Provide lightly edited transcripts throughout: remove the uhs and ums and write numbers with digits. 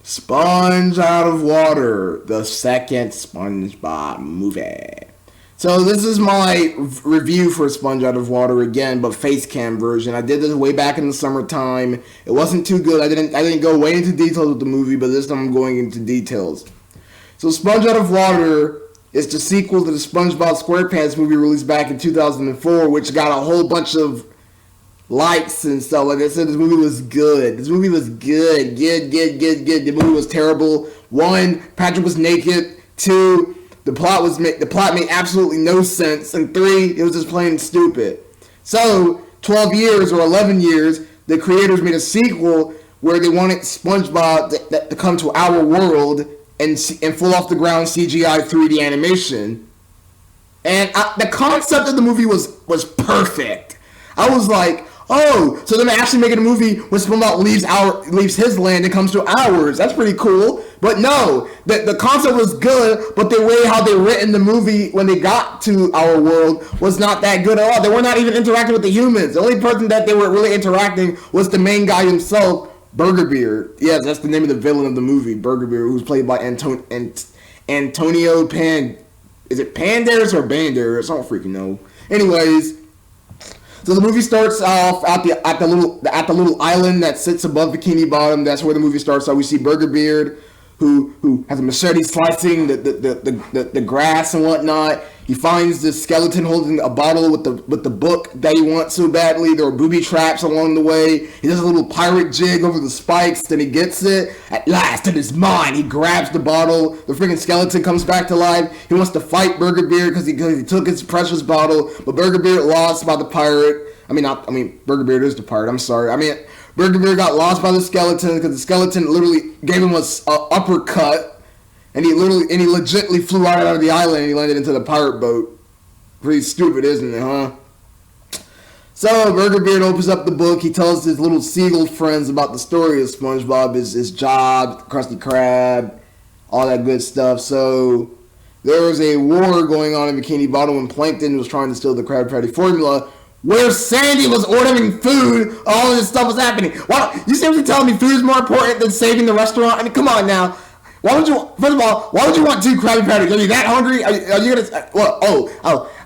Sponge Out of Water, the second SpongeBob movie. So this is my review for Sponge Out of Water again, but face cam version. I did this way back in the summertime. It wasn't too good. I didn't go way into details with the movie, but this time I'm going into details. So Sponge Out of Water is the sequel to the SpongeBob SquarePants movie released back in 2004, which got a whole bunch of likes and stuff. Like I said, this movie was good. Good. The movie was terrible. 1, Patrick was naked. 2, the plot made absolutely no sense. And 3, it was just plain stupid. So 12 years or 11 years, the creators made a sequel where they wanted SpongeBob to come to our world and full off the ground CGI 3D animation. And the concept of the movie was perfect. I was like, oh, so they're actually making a movie where SpongeBob leaves his land and comes to ours. That's pretty cool. But no, the concept was good, but the way how they written the movie when they got to our world was not that good at all. They were not even interacting with the humans. The only person that they were really interacting was the main guy himself, Burger Beard. Yes, that's the name of the villain of the movie, Burger Beard, who's played by Antonio Pan. Is it Pandares or Bandares? I don't freaking know. Anyways, so the movie starts off at the little island that sits above Bikini Bottom. That's where the movie starts. So we see Burger Beard, who has a machete slicing the grass and whatnot. He finds this skeleton holding a bottle with the book that he wants so badly. There are booby traps along the way. He does a little pirate jig over the spikes. Then he gets it. At last, it is mine. He grabs the bottle. The freaking skeleton comes back to life. He wants to fight Burger Beard because he took his precious bottle. But Burger Beard lost by the pirate. Burger Beard is the pirate. I'm sorry. Burger Beard got lost by the skeleton because the skeleton literally gave him an uppercut. And he legitimately flew right out of the island and he landed into the pirate boat. Pretty stupid, isn't it, huh? So Burger Beard opens up the book. He tells his little seagull friends about the story of SpongeBob, his job, Krusty Krab, all that good stuff. So there was a war going on in Bikini Bottom when Plankton was trying to steal the Krabby Patty formula, where Sandy was ordering food. All of this stuff was happening. You seriously telling me food is more important than saving the restaurant? I mean, come on now. First of all, why would you want 2 Krabby Patties? Are you that hungry? Are you gonna? Well,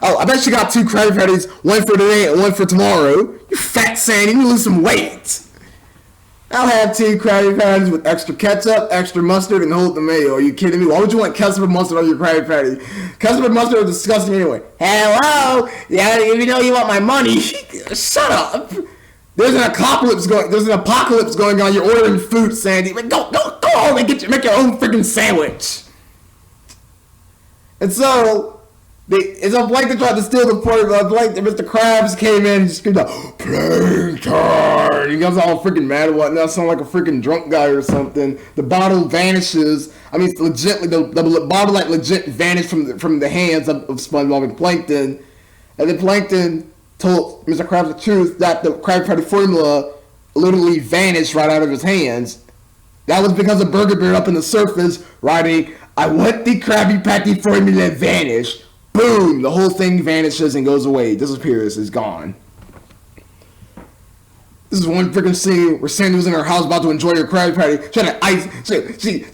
I bet you got 2 Krabby Patties, one for today and one for tomorrow. You fat Sandy, you need to lose some weight. I'll have 2 Krabby Patties with extra ketchup, extra mustard, and hold the mayo. Are you kidding me? Why would you want ketchup and mustard on your Krabby Patty? Ketchup and mustard are disgusting anyway. Hello? Yeah, even though you want my money, shut up. There's an apocalypse going on. You're ordering food, Sandy. Go home and make your own freaking sandwich. And so it's a Plankton tried to steal the formula. Mr. Krabs came in and just screamed out, Plankton! He goes all freaking mad and whatnot. Sound like a freaking drunk guy or something. The bottle vanishes. I mean, the bottle legit vanished from the hands of SpongeBob and Plankton. And then Plankton told Mr. Krabs the truth that the Krabby Patty formula literally vanished right out of his hands. That was because of Burger Beard up in the surface writing, I want the Krabby Patty formula vanish. Boom! The whole thing vanishes and goes away. Disappears. Is gone. This is one freaking scene where Sandy was in her house about to enjoy her Krabby Patty. She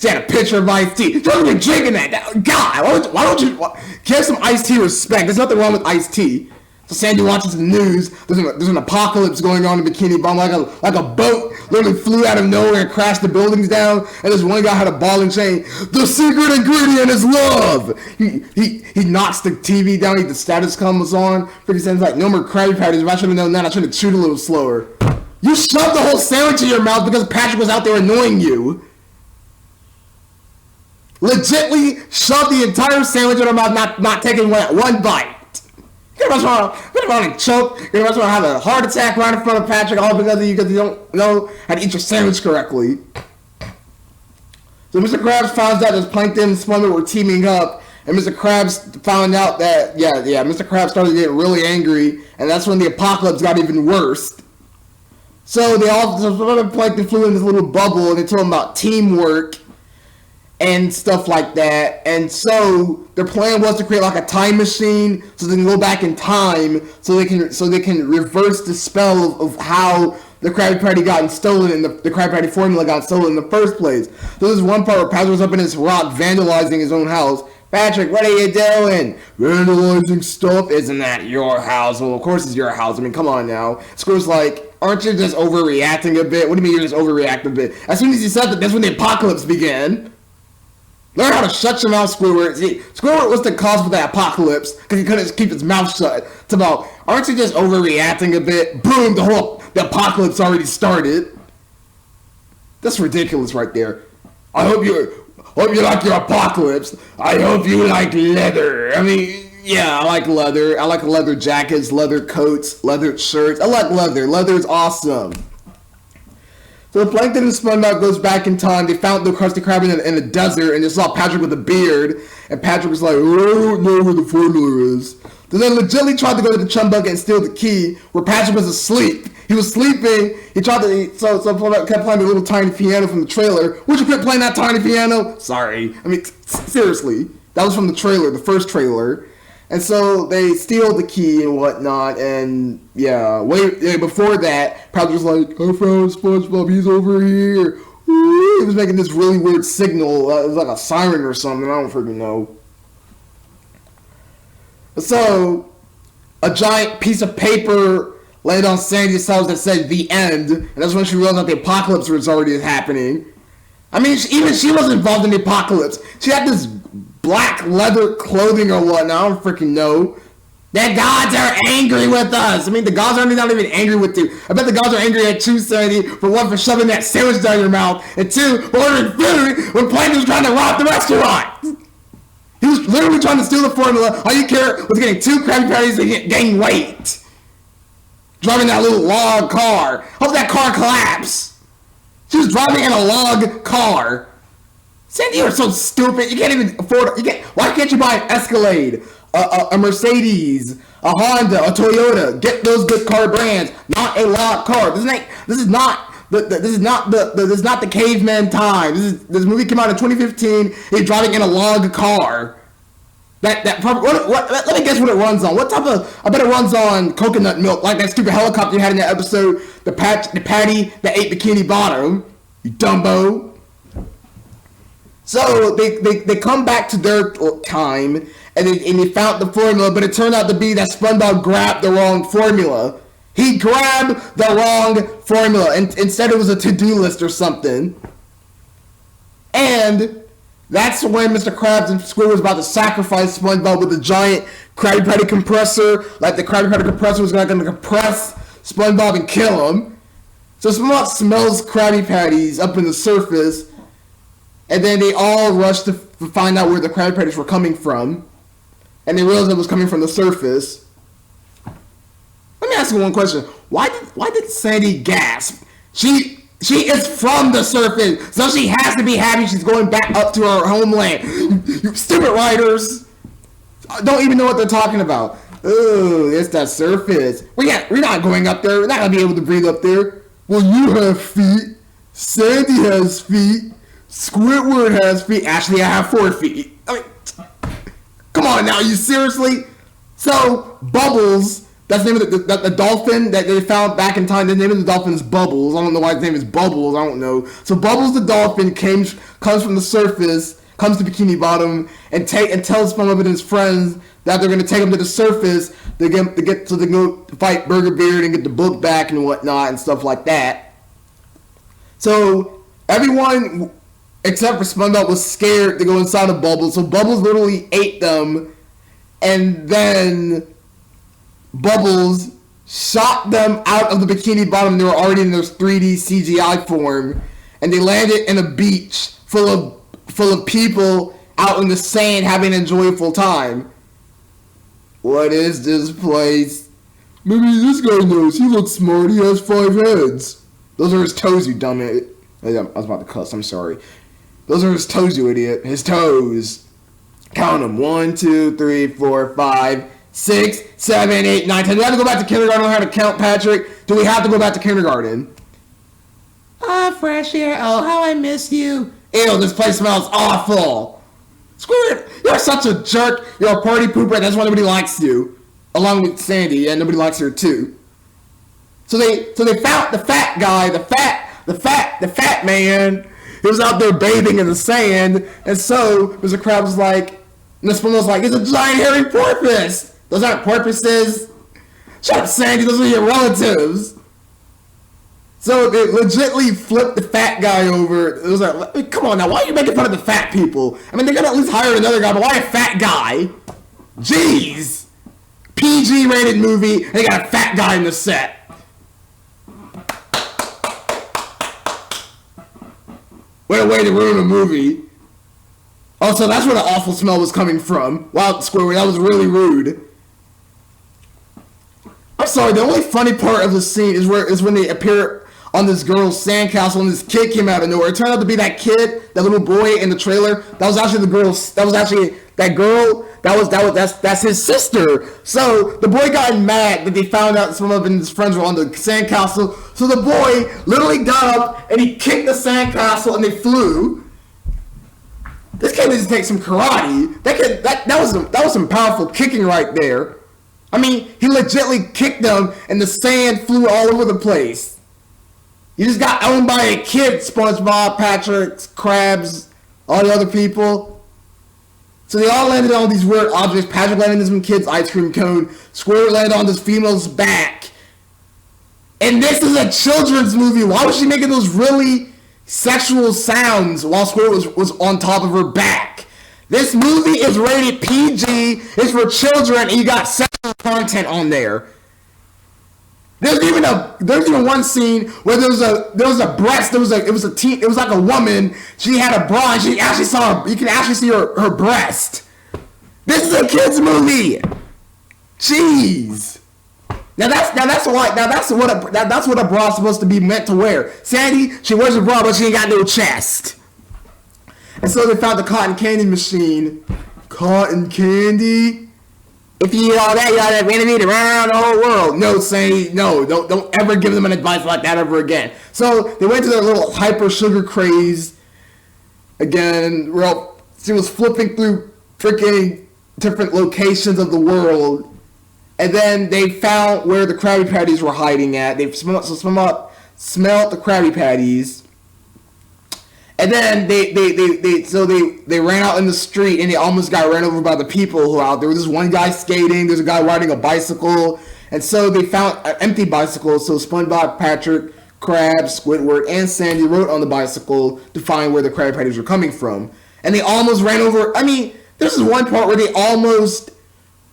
had a pitcher of iced tea. She wasn't even drinking that. God, why don't you give some iced tea respect? There's nothing wrong with iced tea. So Sandy watches the news. There's an apocalypse going on in Bikini Bottom, like a boat literally flew out of nowhere and crashed the buildings down. And this one guy had a ball and chain. The secret ingredient is love. He knocks the TV down. The status comes on. Freaking Sandy's like, no more Krabby Patties. If I should have known that, I should have chewed a little slower. You shoved the whole sandwich in your mouth because Patrick was out there annoying you. Legitly shoved the entire sandwich in her mouth, not taking one bite. You're going to choke. You're going to have a heart attack right in front of Patrick, all because of you don't know how to eat your sandwich correctly. So Mr. Krabs finds out that Plankton and SpongeBob were teaming up, and Mr. Krabs found out that, Mr. Krabs started getting really angry, and that's when the apocalypse got even worse. So Plankton flew in this little bubble, and they told him about teamwork and stuff like that. And so their plan was to create like a time machine so they can go back in time so they can reverse the spell of how the Krabby Patty got stolen and the Krabby Patty formula got stolen in the first place. So there's one part where Patrick was up in his rock vandalizing his own house. Patrick, what are you doing? Vandalizing stuff? Isn't that your house? Well, of course it's your house. I mean, come on now. Squirrel's like, aren't you just overreacting a bit? What do you mean you're just overreacting a bit? As soon as he said that, that's when the apocalypse began. Learn how to shut your mouth, Squidward. See, Squidward was the cause for the apocalypse because he couldn't keep his mouth shut. It's about, aren't you just overreacting a bit? Boom, the apocalypse already started. That's ridiculous right there. I hope you like your apocalypse. I hope you like leather. I mean, yeah, I like leather. I like leather jackets, leather coats, leather shirts. I like leather. Leather is awesome. So the Plankton and SpongeBob goes back in time. They found the Krusty Krab in the desert, and they saw Patrick with a beard. And Patrick was like, oh, I don't know where the formula is. So they legitimately tried to go to the chum bucket and steal the key, where Patrick was asleep. He was sleeping. He tried to, so kept playing the little tiny piano from the trailer. Would you quit playing that tiny piano? Sorry. I mean, seriously. That was from the trailer, the first trailer. And so they steal the key and whatnot, and yeah, before that, Patrick was like, I found SpongeBob, he's over here. Ooh, he was making this really weird signal. It was like a siren or something, I don't freaking know. So, a giant piece of paper laid on Sandy's house that said the end, and that's when she realized that the apocalypse was already happening. I mean, even she was involved in the apocalypse. She had this black leather clothing or whatnot, I don't freaking know. The gods are angry with us. I mean, the gods are not even angry with you. I bet the gods are angry at you, Sandy, for one, for shoving that sandwich down your mouth, and two, for ordering food when Plankton was trying to rob the restaurant. He was literally trying to steal the formula. All you care was getting 2 Krabby Patties and gaining weight. Driving that little log car. Hope that car collapsed. She was driving in a log car. Sandy, you're so stupid. You can't even afford it. Why can't you buy an Escalade, a Mercedes, a Honda, a Toyota? Get those good car brands, not a log car. This is not the caveman time. This movie came out in 2015. He's driving in a log car. Let me guess what it runs on. What type of? I bet it runs on coconut milk, like that stupid helicopter you had in that episode. The patty that ate Bikini Bottom. You Dumbo. So they come back to their time, and they found the formula, but it turned out to be that SpongeBob grabbed the wrong formula. He grabbed the wrong formula, and instead it was a to-do list or something. And that's when Mr. Krabs and Squidward was about to sacrifice SpongeBob with a giant Krabby Patty compressor, like the Krabby Patty compressor was going to compress SpongeBob and kill him. So SpongeBob smells Krabby Patties up in the surface, and then they all rush to find out where the Krabby Patties were coming from. And they realized it was coming from the surface. Let me ask you one question. Why did Sandy gasp? She is from the surface, so she has to be happy she's going back up to her homeland. You stupid writers. Don't even know what they're talking about. Oh, it's that surface. We're not going up there. We're not going to be able to breathe up there. Well, you have feet. Sandy has feet. Squidward has feet. Actually, I have 4 feet. I mean, come on now, you seriously? So, Bubbles, that's the name of the dolphin that they found back in time. The name of the dolphin is Bubbles. I don't know why his name is Bubbles. I don't know. So, Bubbles the dolphin comes from the surface, comes to Bikini Bottom, and tells SpongeBob and his friends that they're going to take him to the surface so they can go fight Burger Beard and get the book back and whatnot and stuff like that. So, everyone except for SpongeBob was scared to go inside of Bubbles, so Bubbles literally ate them, and then Bubbles shot them out of the Bikini Bottom. They were already in their 3D CGI form, and they landed in a beach full of people out in the sand having an enjoyable time. What is this place? Maybe this guy knows. He looks smart. He has 5 heads. Those are his toes, you dumb idiot. I was about to cuss. I'm sorry. Those are his toes, you idiot. His toes. Count them. 1, 2, 3, 4, 5, 6, 7, 8, 9, 10. Do we have to go back to kindergarten to learn how to count, Patrick? Do we have to go back to kindergarten? Fresh air. Oh, how I miss you. Ew, this place smells awful. Squidward, you're such a jerk. You're a party pooper. That's why nobody likes you. Along with Sandy, and nobody likes her too. So they found the fat guy, the fat man. He was out there bathing in the sand, and so Mr. Krabs was like, and the SpongeBob was like, it's a giant hairy porpoise. Those aren't porpoises. Shut up, Sandy. Those are your relatives. So they legitimately flipped the fat guy over. It was like, come on now, why are you making fun of the fat people? I mean, they gotta at least hire another guy, but why a fat guy? Jeez. PG rated movie, and they got a fat guy in the set. What a way to ruin a movie. Also, that's where the awful smell was coming from. Wow, Squidward, that was really rude. I'm sorry, the only funny part of the scene is when they appear on this girl's sandcastle and this kid came out of nowhere. It turned out to be that kid, that little boy in the trailer. That was actually the girl's. That was actually that girl. That's his sister. So the boy got mad that they found out some of his friends were on the sandcastle. So the boy literally got up and he kicked the sandcastle and they flew. This kid needs to take some karate. That was some powerful kicking right there. I mean, he legitimately kicked them and the sand flew all over the place. You just got owned by a kid, SpongeBob, Patrick, Krabs, all the other people. So they all landed on these weird objects. Patrick landed on some kid's ice cream cone. Squidward landed on this female's back. And this is a children's movie. Why was she making those really sexual sounds while Squidward was on top of her back? This movie is rated PG. It's for children, and you got sexual content on there. There's even one scene where there was a breast. It was like a woman. She had a bra, and you can actually see her breast. This is a kids movie. Jeez. Now that's what a bra is supposed to be meant to wear. Sandy, she wears a bra, but she ain't got no chest. And so they found the cotton candy machine. Cotton candy. If you eat all that, you ought to have enemies around the whole world. No, Sandy, no, don't ever give them an advice like that ever again. So they went to their little hyper sugar craze again. She was flipping through freaking different locations of the world, and then they found where the Krabby Patties were hiding at. They smelled the Krabby Patties. And then they ran out in the street and they almost got ran over by the people who were out there. There's one guy skating, there's a guy riding a bicycle, and so they found an empty bicycle. So SpongeBob, Patrick, Krabs, Squidward, and Sandy rode on the bicycle to find where the Krabby Patties were coming from. And they almost ran over. I mean, there's this one part where they almost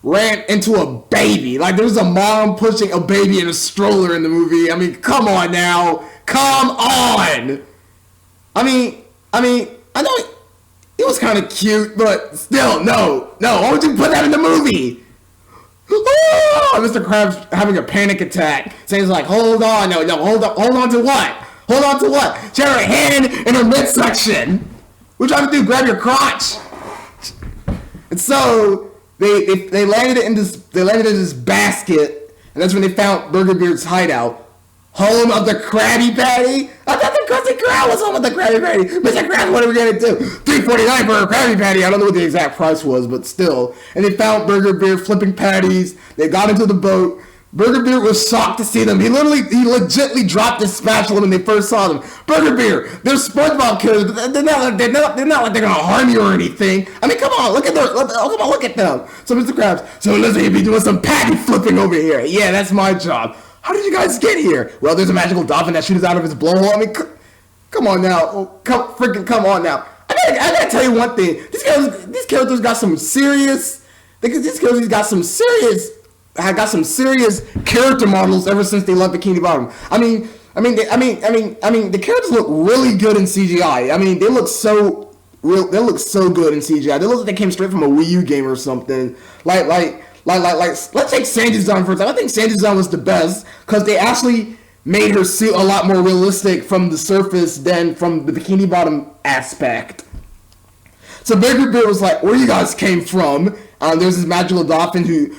ran into a baby. Like there was a mom pushing a baby in a stroller in the movie. I mean, come on now, come on. I mean, I know it was kind of cute, but still, no. Why would you put that in the movie? Oh, Mr. Krabs having a panic attack. Saying like, hold on, hold on to what? Hold on to what? She had her hand in her midsection. What you trying to do? Grab your crotch. And so they landed in this basket, and that's when they found Burger Beard's hideout. Home of the Krabby Patty? I thought the Krusty Krab was home of the Krabby Patty. Mr. Krabs, what are we going to do? $3.49 for a Krabby Patty. I don't know what the exact price was, but still. And they found Burger Beard flipping patties. They got into the boat. Burger Beard was shocked to see them. He legitimately dropped his spatula when they first saw them. Burger Beard, they're SpongeBob characters, but they're not like they're going to harm you or anything. I mean, come on, look at them. So Mr. Krabs, so listen, you'll be doing some patty flipping over here. Yeah, that's my job. How did you guys get here? Well, there's a magical dolphin that shoots out of his blowhole. I mean, come on now. Come on now. I gotta tell you one thing. These characters got some serious. These characters got some serious character models ever since they left Bikini Bottom. I mean, the characters look really good in CGI. I mean, they look so real. They look so good in CGI. They look like they came straight from a Wii U game or something. Like, let's take Sandy's design for example. I think Sandy's design was the best because they actually made her suit a lot more realistic from the surface than from the Bikini Bottom aspect. So Burger Beard was like, where you guys came from? There's this magical dolphin who